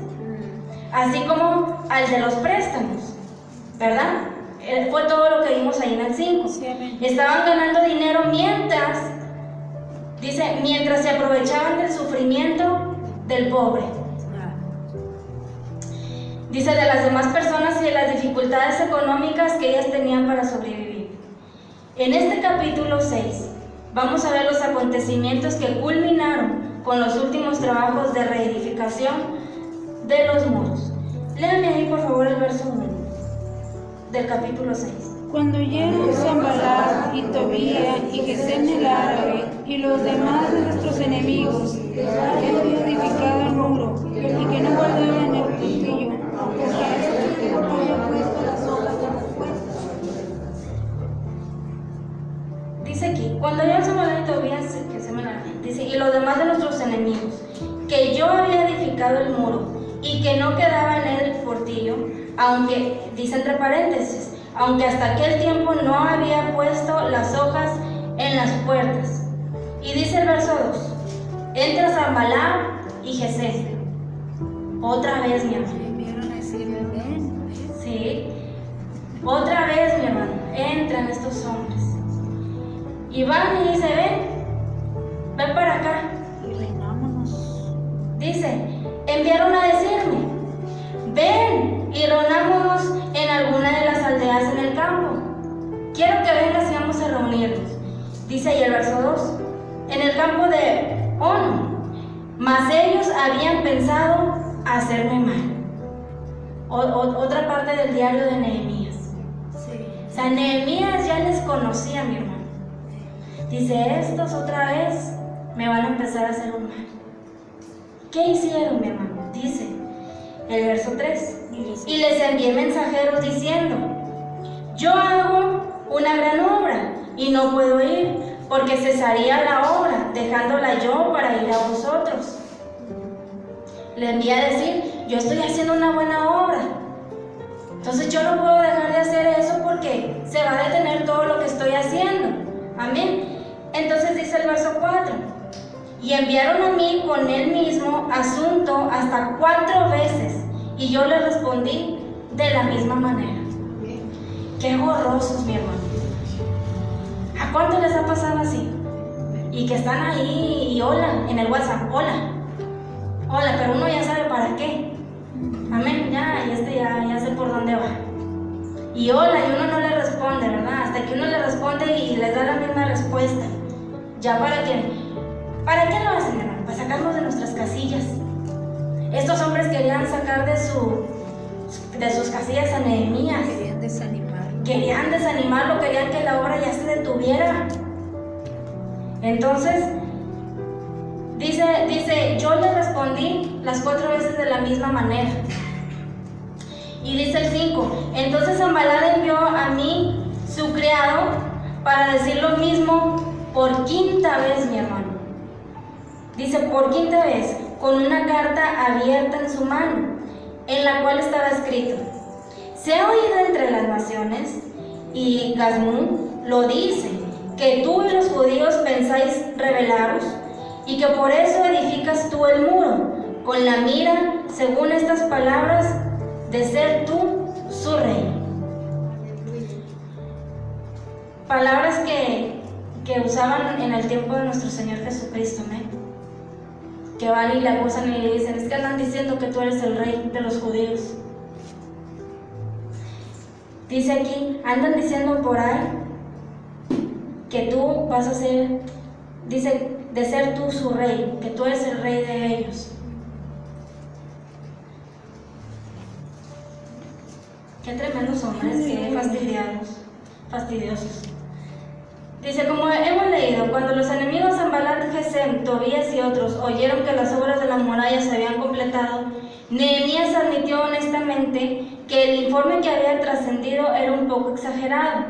así como al de los préstamos, ¿verdad? Fue todo lo que vimos ahí en el 5. Sí, estaban ganando dinero mientras se aprovechaban del sufrimiento del pobre. Dice, de las demás personas y de las dificultades económicas que ellas tenían para sobrevivir. En este capítulo 6 vamos a ver los acontecimientos que culminaron con los últimos trabajos de reedificación de los muros. Léame ahí por favor el verso 1 del capítulo 6. Cuando oyeron Sanballat y Tobías y Gesem el árabe y los demás de nuestros enemigos que habían edificado el muro y que no guardaban el portillo, porque a este tiempo había puesto las obras de los puestos. Dice aquí, cuando oyeron Sanballat y Tobías, dice, y los demás de nuestros enemigos, que yo había edificado el muro y que no quedaba en él el portillo, aunque, dice entre paréntesis, aunque hasta aquel tiempo no había puesto las hojas en las puertas. Y dice el verso 2, entra Sanballat y Gesem. Otra vez, mi hermano. Sí, otra vez, mi hermano, entran estos hombres. Y van y dice, ven para acá. Y reunámonos. Dice, enviaron a decirme, ven y reunámonos en alguna de las aldeas en el campo. Quiero que vengas y vamos a reunirnos. Dice ahí el verso 2, en el campo de Ono. Mas ellos habían pensado hacerme mal. Otra parte del diario de Nehemías. Sí. O sea, Nehemías ya les conocía, mi hermano. Dice, estos otra vez me van a empezar a hacer un mal. ¿Qué hicieron, mi hermano? Dice el verso 3, y les envié mensajeros diciendo, yo hago una gran obra y no puedo ir, porque cesaría la obra, dejándola yo para ir a vosotros. Le envié a decir, yo estoy haciendo una buena obra, entonces yo no puedo dejar de hacer eso porque se va a detener todo lo que estoy haciendo. Amén. Entonces dice el verso 4, y enviaron a mí con el mismo asunto hasta 4 veces, y yo les respondí de la misma manera. Qué gorrosos, mi hermano. ¿A cuánto les ha pasado así? Y que están ahí y hola, en el WhatsApp, hola, pero uno ya sabe para qué. Amén, ya sé por dónde va. Y hola, y uno no le responde, ¿verdad? Hasta que uno le responde y les da la misma respuesta. ¿Ya para qué? ¿Para qué lo hacen, hermano? Para sacarnos de nuestras casillas. Estos hombres querían sacar de sus casillas a Nehemías. Querían desanimarlo, querían que la obra ya se detuviera. Entonces, dice, yo le respondí las 4 veces de la misma manera. Y dice el 5, entonces Sanballat envió a mí, su criado, para decir lo mismo por 5ª vez, mi hermano. Dice, por 5ª vez, con una carta abierta en su mano, en la cual estaba escrito, se ha oído entre las naciones, y Gazmú lo dice, que tú y los judíos pensáis rebelaros, y que por eso edificas tú el muro, con la mira, según estas palabras, de ser tú su rey. Palabras que usaban en el tiempo de nuestro Señor Jesucristo, ¿eh? Que van y le acusan y le dicen, es que andan diciendo que tú eres el rey de los judíos. Dice aquí, andan diciendo por ahí que tú vas a ser dice, de ser tú su rey, que tú eres el rey de ellos. Qué tremendos hombres, qué fastidiosos. Dice, como hemos leído, cuando los enemigos Sanballat, Gesem, Tobías y otros oyeron que las obras de la muralla se habían completado, Nehemías admitió honestamente que el informe que había trascendido era un poco exagerado.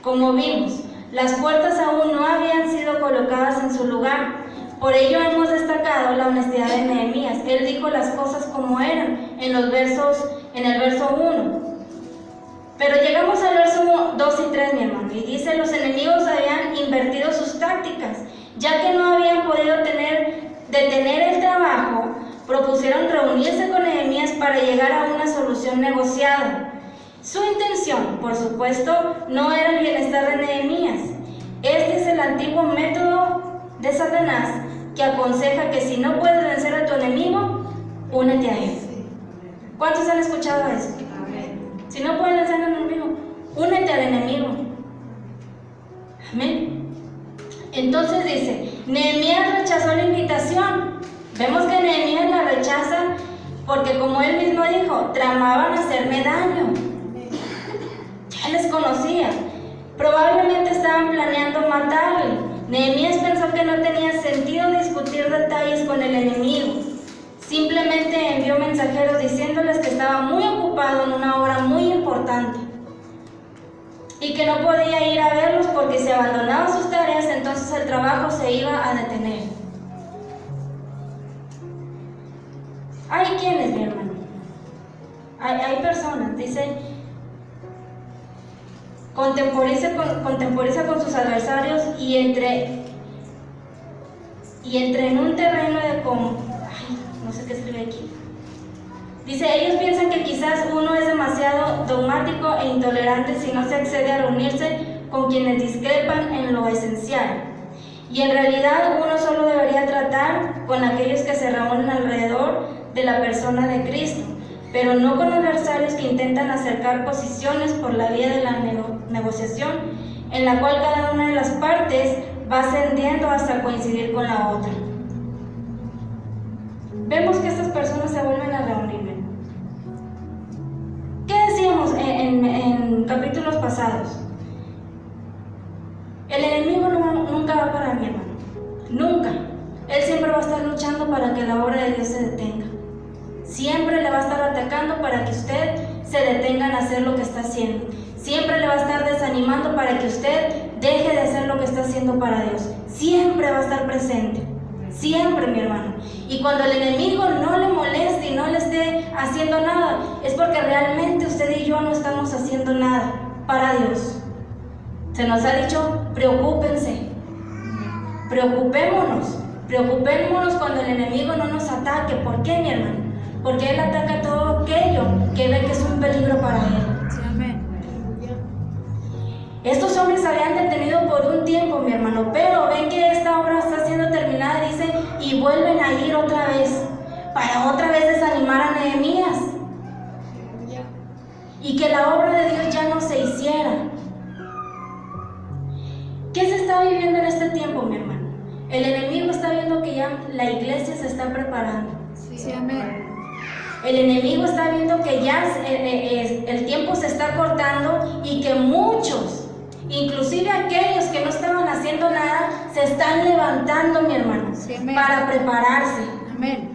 Como vimos, las puertas aún no habían sido colocadas en su lugar. Por ello hemos destacado la honestidad de Nehemías. Él dijo las cosas como eran en el verso 1. Pero llegamos al verso 2 y 3, mi hermano, y dice, los enemigos habían invertido sus tácticas, ya que no habían podido detener el trabajo, propusieron reunirse con Nehemías para llegar a una solución negociada. Su intención, por supuesto, no era el bienestar de Nehemías. Este es el antiguo método de Satanás que aconseja que si no puedes vencer a tu enemigo, únete a él. ¿Cuántos han escuchado eso? Si no puedes vencer al enemigo, únete al enemigo. Amén. Entonces dice, Nehemías rechazó la invitación. Vemos que Nehemías la rechaza porque, como él mismo dijo, tramaban hacerme daño. Ya les conocía. Probablemente estaban planeando matarle. Nehemías pensó que no tenía sentido discutir detalles con el enemigo. Simplemente envió mensajeros diciéndoles que estaba muy ocupado en una obra muy importante y que no podía ir a verlos porque si abandonaba sus tareas, entonces el trabajo se iba a detener. Hay quienes, mi hermano, hay personas, dice, contemporiza con sus adversarios y entre en un terreno de no sé qué escribe aquí. Dice, ellos piensan que quizás uno es demasiado dogmático e intolerante si no se accede a reunirse con quienes discrepan en lo esencial. Y en realidad uno solo debería tratar con aquellos que se reúnen alrededor de la persona de Cristo, pero no con adversarios que intentan acercar posiciones por la vía de la negociación, en la cual cada una de las partes va ascendiendo hasta coincidir con la otra. Vemos que estas personas se vuelven a reunir. ¿Qué decíamos en capítulos pasados? El enemigo nunca va a parar, mi hermano. Nunca. Él siempre va a estar luchando para que la obra de Dios se detenga. Siempre le va a estar atacando para que usted se detenga en hacer lo que está haciendo. Siempre le va a estar desanimando para que usted deje de hacer lo que está haciendo para Dios. Siempre va a estar presente. Siempre, mi hermano. Y cuando el enemigo no le moleste y no le esté haciendo nada, es porque realmente usted y yo no estamos haciendo nada para Dios. Se nos ha dicho, preocúpense. Preocupémonos cuando el enemigo no nos ataque. ¿Por qué, mi hermano? Porque él ataca todo aquello que ve que es un peligro para él. Sí, amén. Estos hombres habían detenido por un tiempo, mi hermano, pero ven que esta obra está siendo terminada, dice, y vuelven a ir otra vez, para otra vez desanimar a Nehemías. Y que la obra de Dios ya no se hiciera. ¿Qué se está viviendo en este tiempo, mi hermano? El enemigo está viendo que ya la iglesia se está preparando. Sí, amén. El enemigo está viendo que ya el tiempo se está cortando y que muchos, inclusive aquellos que no estaban haciendo nada, se están levantando, mi hermano, sí, para prepararse. Amén.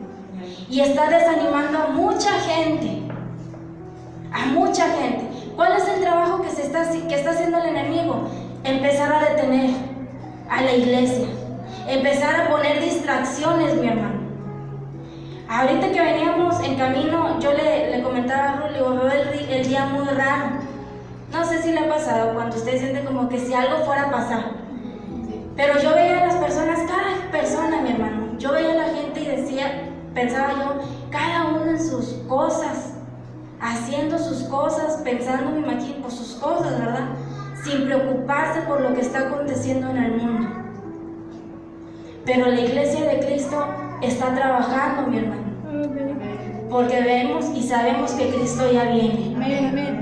Y está desanimando a mucha gente. A mucha gente. ¿Cuál es el trabajo que está haciendo el enemigo? Empezar a detener a la iglesia. Empezar a poner distracciones, mi hermano. Ahorita que veníamos en camino, yo le comentaba a Rulio, veo el día muy raro. No sé si le ha pasado cuando usted siente como que si algo fuera a pasar. Pero yo veía a las personas, cada persona, mi hermano. Yo veía a la gente y pensaba yo, cada uno en sus cosas, haciendo sus cosas, pensando, me imagino, por sus cosas, ¿verdad? Sin preocuparse por lo que está aconteciendo en el mundo. Pero la iglesia de Cristo está trabajando, mi hermano. Porque vemos y sabemos que Cristo ya viene. Amén.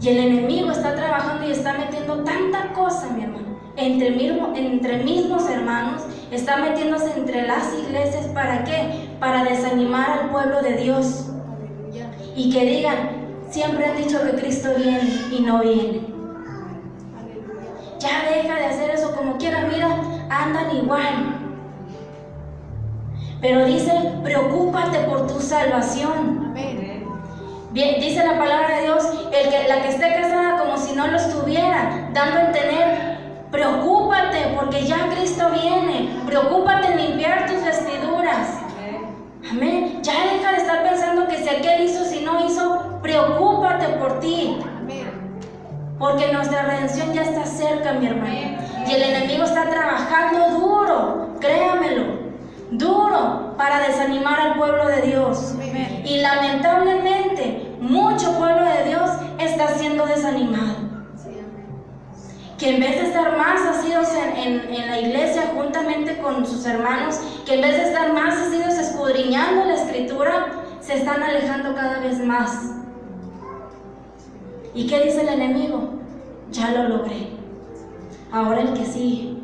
Y el enemigo está trabajando y está metiendo tanta cosa, mi hermano. entre mismos hermanos, está metiéndose entre las iglesias. ¿Para qué? Para desanimar al pueblo de Dios. Y que digan, siempre han dicho que Cristo viene y no viene. Ya deja de hacer eso, como quiera, mira, andan igual. Pero dice, preocúpate por tu salvación. Bien, dice la palabra de Dios, la que esté casada como si no lo estuviera, dando a entender, preocúpate porque ya Cristo viene. Preocúpate en limpiar tus vestiduras. Amén. Ya deja de estar pensando que si aquel hizo, si no hizo, preocúpate por ti. Porque nuestra redención ya está cerca, mi hermano. Y el enemigo está trabajando duro, créamelo, duro para desanimar al pueblo de Dios. Y lamentablemente, mucho pueblo de Dios está siendo desanimado. Que en vez de estar más asidos en la iglesia juntamente con sus hermanos, que en vez de estar más asidos escudriñando la escritura, se están alejando cada vez más. ¿Y qué dice el enemigo? Ya lo logré. Ahora el que sigue.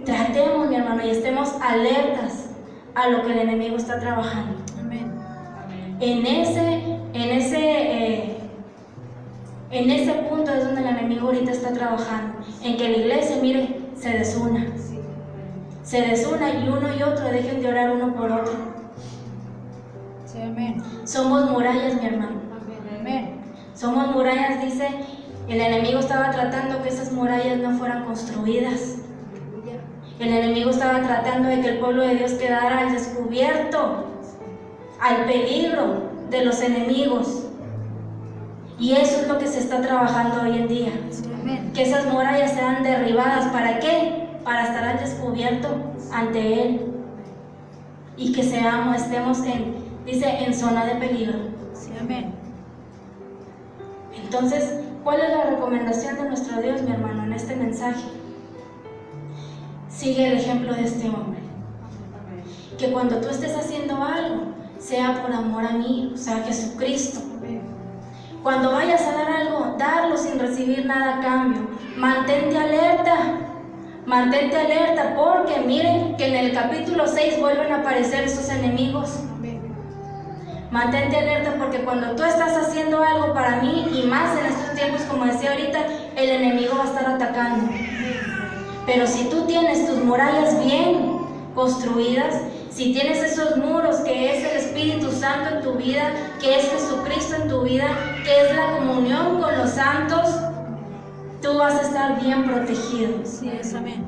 Tratemos, mi hermano, y estemos alertas a lo que el enemigo está trabajando. En ese punto es donde el enemigo ahorita está trabajando, en que la iglesia, mire, se desuna. Se desuna y uno y otro dejen de orar uno por otro. Sí, amén. Somos murallas, mi hermano. Amén. Somos murallas, dice, el enemigo estaba tratando que esas murallas no fueran construidas. El enemigo estaba tratando de que el pueblo de Dios quedara al descubierto, al peligro de los enemigos. Y eso es lo que se está trabajando hoy en día. Que esas murallas sean derribadas. ¿Para qué? Para estar al descubierto ante Él. Y que estemos en zona de peligro. Sí, amén. Entonces, ¿cuál es la recomendación de nuestro Dios, mi hermano, en este mensaje? Sigue el ejemplo de este hombre. Que cuando tú estés haciendo algo, sea por amor a mí, o sea, a Jesucristo. Cuando vayas a dar algo, darlo sin recibir nada a cambio. Mantente alerta, porque miren que en el capítulo 6 vuelven a aparecer esos enemigos. Mantente alerta porque cuando tú estás haciendo algo para mí, y más en estos tiempos, como decía ahorita, el enemigo va a estar atacando. Pero si tú tienes tus murallas bien construidas, si tienes esos muros que es el Espíritu Santo en tu vida, que es Jesucristo en tu vida, que es la comunión con los santos, tú vas a estar bien protegido. Sí, es amén.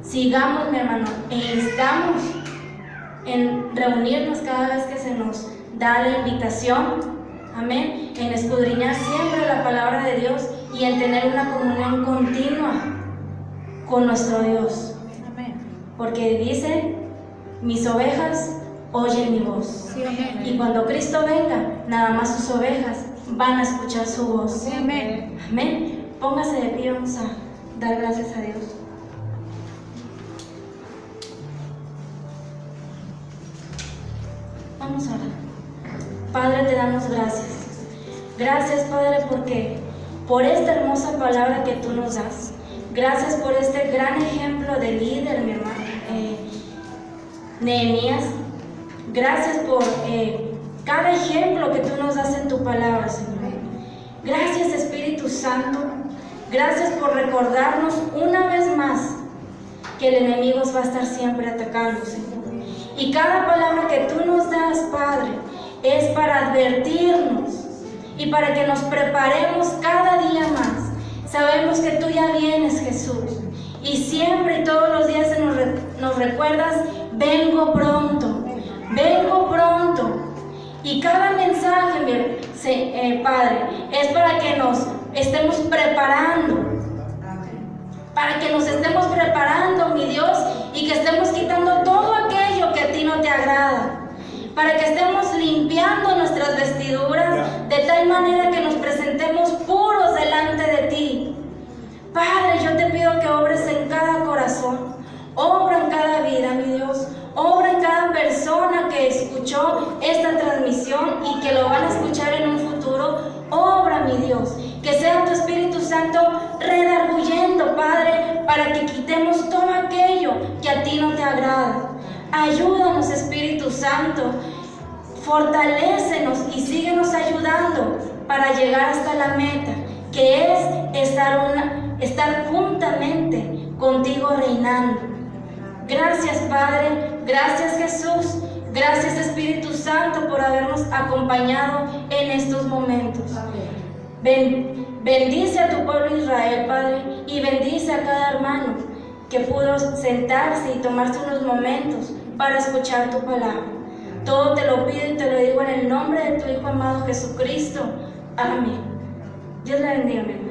Sigamos, mi hermano, e instamos en reunirnos cada vez que se nos da la invitación, amén, en escudriñar siempre la palabra de Dios y en tener una comunión continua con nuestro Dios. Amén. Porque dice, mis ovejas oyen mi voz. Sí, amén. Y cuando Cristo venga, nada más sus ovejas van a escuchar su voz. Sí, amén. Amén. Póngase de pie, vamos a dar gracias a Dios. Vamos a orar. Padre, te damos gracias. Gracias, Padre, porque por esta hermosa palabra que tú nos das. Gracias por este gran ejemplo de líder, mi hermano Nehemías. Gracias por cada ejemplo que tú nos das en tu palabra, Señor. Gracias, Espíritu Santo. Gracias por recordarnos una vez más que el enemigo va a estar siempre atacando, Señor. Y cada palabra que tú nos das, Padre, es para advertirnos y para que nos preparemos cada día más. Sabemos que tú ya vienes, Jesús, y siempre y todos los días nos recuerdas, vengo pronto, vengo pronto. Y cada mensaje, Padre, es para que nos estemos preparando, mi Dios, y que estemos quitando todo aquello que a ti no te agrada, para que estemos limpiando nuestras vestiduras de tal manera que nos presentemos puros delante de ti. Padre, yo te pido que obres en cada corazón, obra en cada vida, mi Dios, obra en cada persona que escuchó esta transmisión y que lo van a escuchar en un futuro. Obra, mi Dios, que sea tu Espíritu Santo Santo, redarguyendo, Padre, para que quitemos todo aquello que a ti no te agrada. Ayúdanos, Espíritu Santo, fortalécenos y síguenos ayudando para llegar hasta la meta, que es estar juntamente contigo reinando. Gracias, Padre, gracias, Jesús, gracias, Espíritu Santo, por habernos acompañado en estos momentos. Bendice a tu pueblo Israel, Padre, y bendice a cada hermano que pudo sentarse y tomarse unos momentos para escuchar tu palabra. Todo te lo pido y te lo digo en el nombre de tu Hijo amado Jesucristo. Amén. Dios le bendiga.